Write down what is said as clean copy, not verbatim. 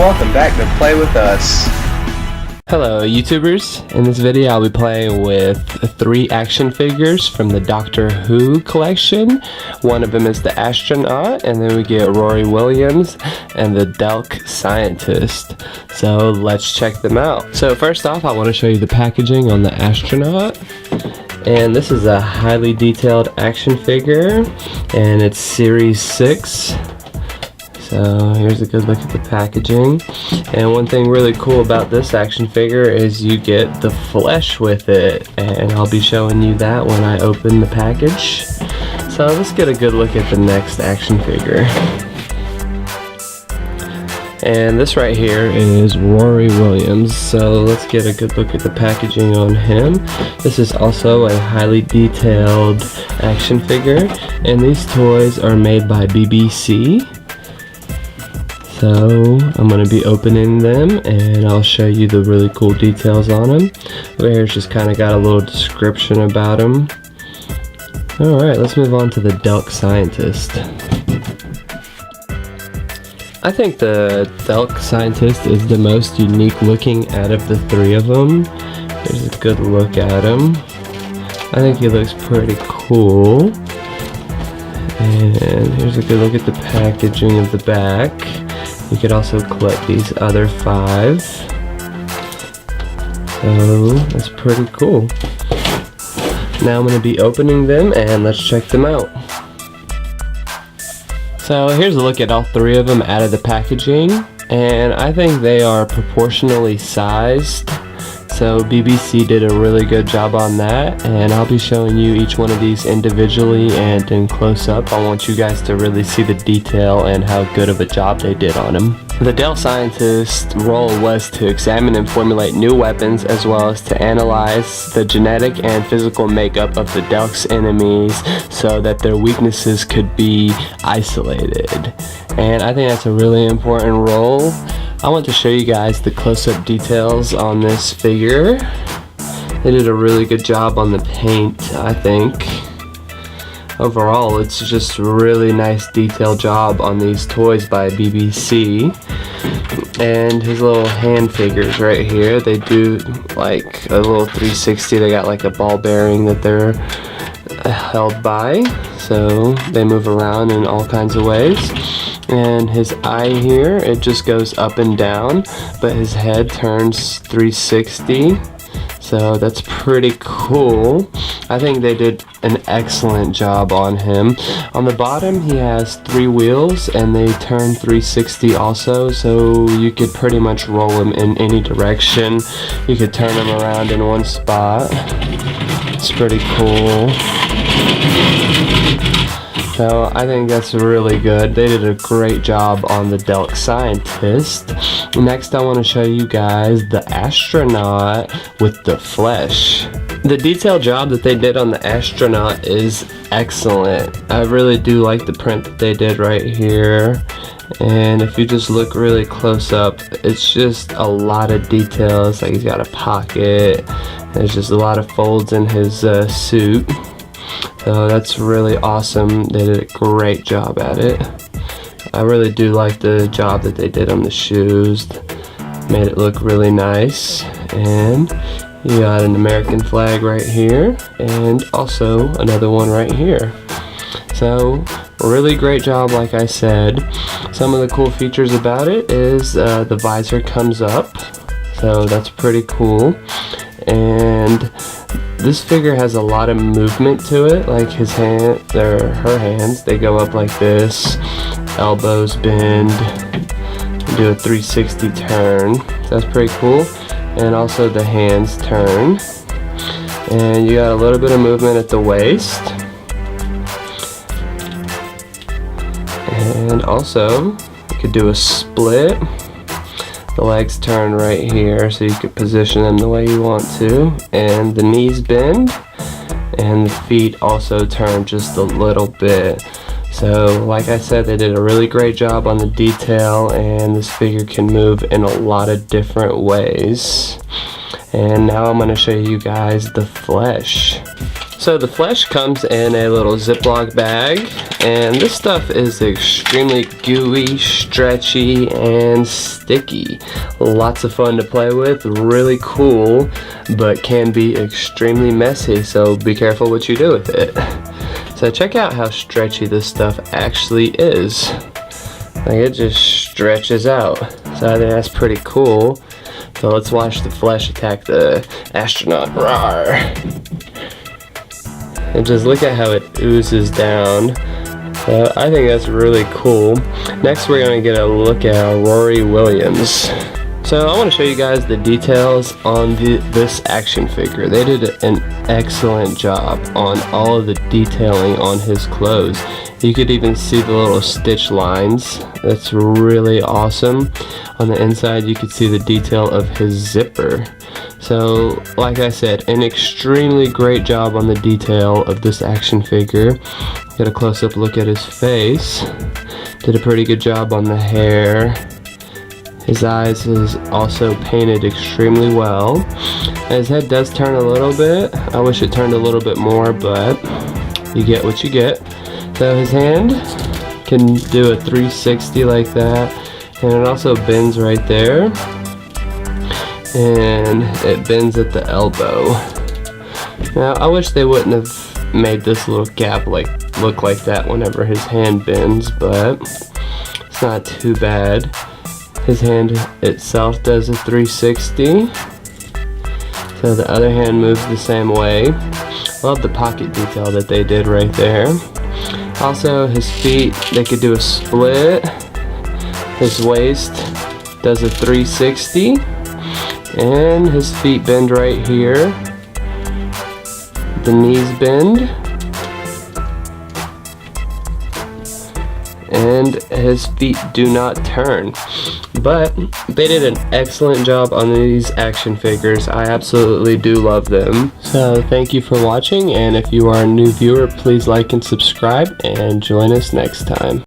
welcome back to Play With Us. Hello YouTubers, in this video I'll be playing with 3 action figures from the Doctor Who collection. One of them is the Astronaut, and then we get Rory Williams and the Dalek Scientist. So let's check them out. So first off, I want to show you the packaging on the Astronaut. And this is a highly detailed action figure, and it's Series 6. So here's a good look at the packaging. And one thing really cool about this action figure is you get the flesh with it, and I'll be showing you that when I open the package. So let's get a good look at the next action figure. And this right here is Rory Williams, so let's get a good look at the packaging on him. This is also a highly detailed action figure, and these toys are made by BBC. So I'm going to be opening them, and I'll show you the really cool details on them. Over here's just kind of got a little description about them. Alright, let's move on to the Dalek Scientist. I think the Dalek Scientist is the most unique looking out of the 3 of them. Here's a good look at him. I think he looks pretty cool. And here's a good look at the packaging of the back. You could also collect these other 5. So that's pretty cool. Now I'm going to be opening them, and let's check them out. So here's a look at all 3 of them out of the packaging, and I think they are proportionally sized. So BBC did a really good job on that, and I'll be showing you each one of these individually and in close up. I want you guys to really see the detail and how good of a job they did on them. The Dalek Scientist's role was to examine and formulate new weapons, as well as to analyze the genetic and physical makeup of the Dalek's enemies so that their weaknesses could be isolated. And I think that's a really important role. I want to show you guys the close-up details on this figure. They did a really good job on the paint, I think. Overall, it's just a really nice detailed job on these toys by BBC. And his little hand figures right here, they do like a little 360. They got like a ball bearing that they're held by, so they move around in all kinds of ways. And his eye here, it just goes up and down, but his head turns 360. So that's pretty cool. I think they did an excellent job on him. On the bottom, he has 3 wheels, and they turn 360 also, so you could pretty much roll him in any direction. You could turn him around in one spot. It's pretty cool. So I think that's really good. They did a great job on the Dalek Scientist. Next, I want to show you guys the Astronaut with the flesh. The detailed job that they did on the Astronaut is excellent. I really do like the print that they did right here. And if you just look really close up, it's just a lot of details. Like he's got a pocket. There's just a lot of folds in his suit. So that's really awesome. They did a great job at it. I really do like the job that they did on the shoes. Made it look really nice. And you got an American flag right here, and also another one right here. So really great job, like I said. Some of the cool features about it is the visor comes up, so that's pretty cool. And this figure has a lot of movement to it, like his hand, her hands, they go up like this, elbows bend, do a 360 turn, so that's pretty cool. And also the hands turn, and you got a little bit of movement at the waist, and also you could do a split. The legs turn right here, so you could position them the way you want to, and the knees bend, and the feet also turn just a little bit. So like I said, they did a really great job on the detail, and this figure can move in a lot of different ways. And now I'm going to show you guys the flesh. So the flesh comes in a little Ziploc bag, and this stuff is extremely gooey, stretchy, and sticky. Lots of fun to play with, really cool, but can be extremely messy, so be careful what you do with it. So check out how stretchy this stuff actually is. Like, it just stretches out. So I think that's pretty cool. So let's watch the flesh attack the astronaut. Rawr. And just look at how it oozes down. I think that's really cool. Next we're going to get a look at Rory Williams. So I want to show you guys the details on this action figure. They did an excellent job on all of the detailing on his clothes. You could even see the little stitch lines. That's really awesome. On the inside you could see the detail of his zipper. So like I said, an extremely great job on the detail of this action figure. Get a close-up look at his face. Did a pretty good job on the hair. His eyes is also painted extremely well. His head does turn a little bit. I wish it turned a little bit more, but you get what you get. So his hand can do a 360 like that, and it also bends right there, and it bends at the elbow. Now I wish they wouldn't have made this little gap look like that whenever his hand bends, but it's not too bad. His hand itself does a 360, so the other hand moves the same way. Love the pocket detail that they did right there. Also, his feet, they could do a split. His waist does a 360, and his feet bend right here. The knees bend, and his feet do not turn. But they did an excellent job on these action figures. I absolutely do love them. So thank you for watching, and if you are a new viewer, please like and subscribe and join us next time.